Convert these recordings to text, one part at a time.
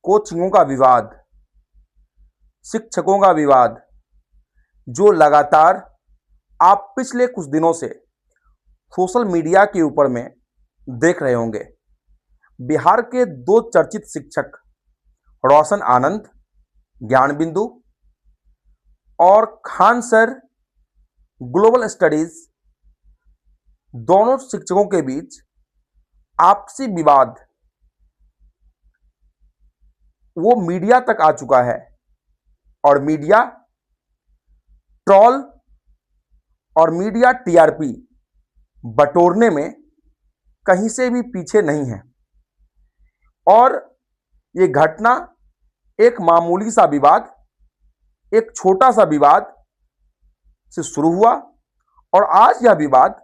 कोचिंगों का विवाद, शिक्षकों का विवाद, जो लगातार आप पिछले कुछ दिनों से सोशल मीडिया के ऊपर में देख रहे होंगे। बिहार के दो चर्चित शिक्षक रोशन आनंद, ज्ञान बिंदु, और खान सर, ग्लोबल स्टडीज, दोनों शिक्षकों के बीच आपसी विवाद वो मीडिया तक आ चुका है और मीडिया ट्रोल और मीडिया टीआरपी बटोरने में कहीं से भी पीछे नहीं है। और ये घटना एक मामूली सा विवाद, एक छोटा सा विवाद से शुरू हुआ और आज यह विवाद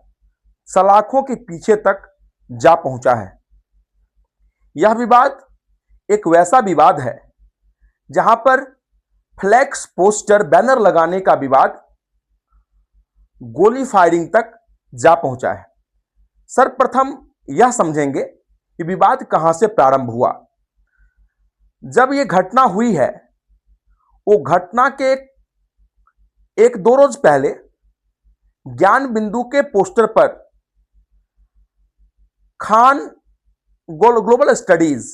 सलाखों के पीछे तक जा पहुंचा है। यह विवाद एक वैसा विवाद है जहां पर फ्लैक्स, पोस्टर, बैनर लगाने का विवाद गोली फायरिंग तक जा पहुंचा है। सर्वप्रथम यह समझेंगे कि विवाद कहां से प्रारंभ हुआ। जब यह घटना हुई है, वो घटना के एक दो रोज पहले ज्ञान बिंदु के पोस्टर पर खान ग्लोबल स्टडीज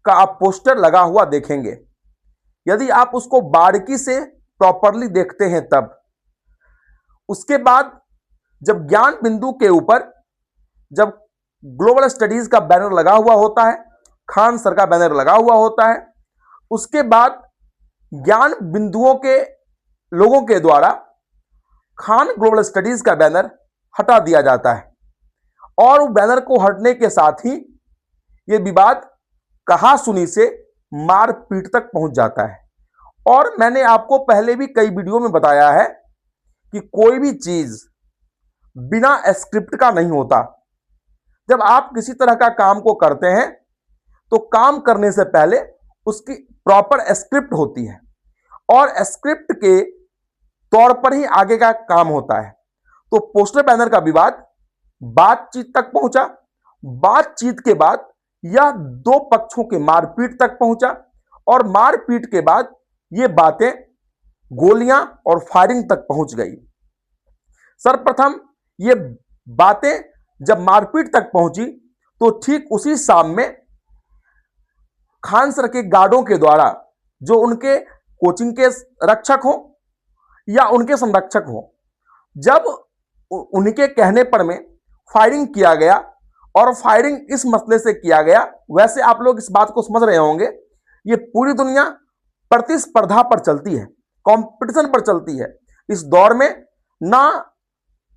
का आप पोस्टर लगा हुआ देखेंगे। यदि आप उसको बारीकी से प्रॉपरली देखते हैं तब उसके बाद जब ज्ञान बिंदु के ऊपर जब ग्लोबल स्टडीज का बैनर लगा हुआ होता है, खान सर का बैनर लगा हुआ होता है, उसके बाद ज्ञान बिंदुओं के लोगों के द्वारा खान ग्लोबल स्टडीज का बैनर हटा दिया जाता है और वो बैनर को हटने के साथ ही ये विवाद कहा सुनी से मारपीट तक पहुंच जाता है। और मैंने आपको पहले भी कई वीडियो में बताया है कि कोई भी चीज बिना स्क्रिप्ट का नहीं होता। जब आप किसी तरह का काम को करते हैं तो काम करने से पहले उसकी प्रॉपर स्क्रिप्ट होती है और स्क्रिप्ट के तौर पर ही आगे का काम होता है। तो पोस्टर बैनर का विवाद बातचीत तक पहुंचा, बातचीत के बाद यह दो पक्षों के मारपीट तक पहुंचा और मारपीट के बाद ये बातें गोलियां और फायरिंग तक पहुंच गई। सर्वप्रथम ये बातें जब मारपीट तक पहुंची तो ठीक उसी शाम में खान सर के गार्डों के द्वारा, जो उनके कोचिंग के रक्षक हो या उनके संरक्षक हो, जब उनके कहने पर में फायरिंग किया गया और फायरिंग इस मसले से किया गया। वैसे आप लोग इस बात को समझ रहे होंगे, ये पूरी दुनिया प्रतिस्पर्धा पर चलती है, कंपटीशन पर चलती है। इस दौर में ना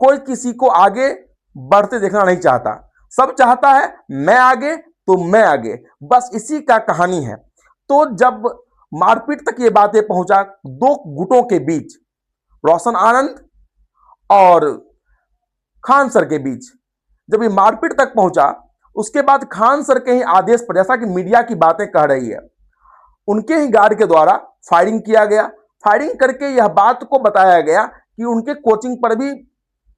कोई किसी को आगे बढ़ते देखना नहीं चाहता, सब चाहता है मैं आगे तो मैं आगे, बस इसी का कहानी है। तो जब मारपीट तक ये बातें पहुंचा दो गुटों के बीच, रोशन आनंद और खान सर के बीच, जब ये मारपीट तक पहुंचा उसके बाद खान सर के ही आदेश पर, जैसा कि मीडिया की बातें कह रही है, उनके ही गार्ड के द्वारा फायरिंग किया गया। फायरिंग करके यह बात को बताया गया कि उनके कोचिंग पर भी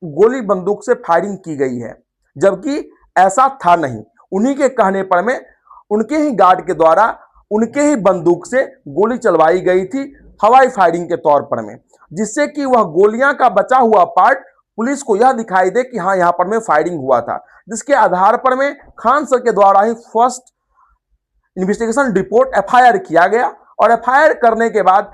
गोली बंदूक से फायरिंग की गई है, जबकि ऐसा था नहीं। उन्हीं के कहने पर में उनके ही गार्ड के द्वारा उनके ही बंदूक से गोली चलवाई गई थी हवाई फायरिंग के तौर पर में, जिससे कि वह गोलियां का बचा हुआ पार्ट पुलिस को यह दिखाई दे कि हाँ यहां पर में फायरिंग हुआ था, जिसके आधार पर में खान सर के द्वारा ही फर्स्ट इन्वेस्टिगेशन रिपोर्ट एफआईआर किया गया और एफआईआर करने के बाद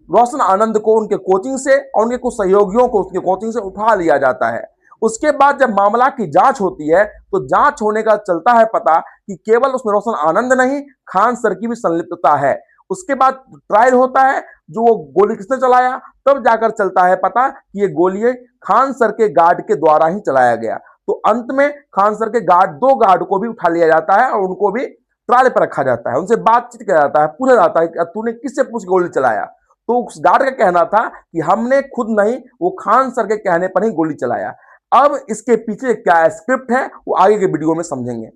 रोशन आनंद को उनके कोचिंग से और उनके कुछ सहयोगियों को उसके कोचिंग से उठा लिया जाता है। उसके बाद जब मामला की जांच होती है तो जांच होने का चलता है पता कि केवल उसमें रोशन आनंद नहीं, खान सर की भी संलिप्तता है। उसके बाद ट्रायल होता है, जो वो गोली किसने चलाया, तब जाकर चलता है पता कि ये गोली खान सर के गार्ड के द्वारा ही चलाया गया। तो अंत में खान सर के गार्ड, दो गार्ड को भी उठा लिया जाता है और उनको भी ट्रायल पर रखा जाता है, उनसे बातचीत किया जाता है, पूछा जाता है कि तूने किससे पूछ गोली चलाया। तो उस गार्ड का कहना था कि हमने खुद नहीं, वो खान सर के कहने पर ही गोली चलाया। अब इसके पीछे क्या स्क्रिप्ट है वो आगे के वीडियो में समझेंगे।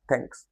थैंक्स।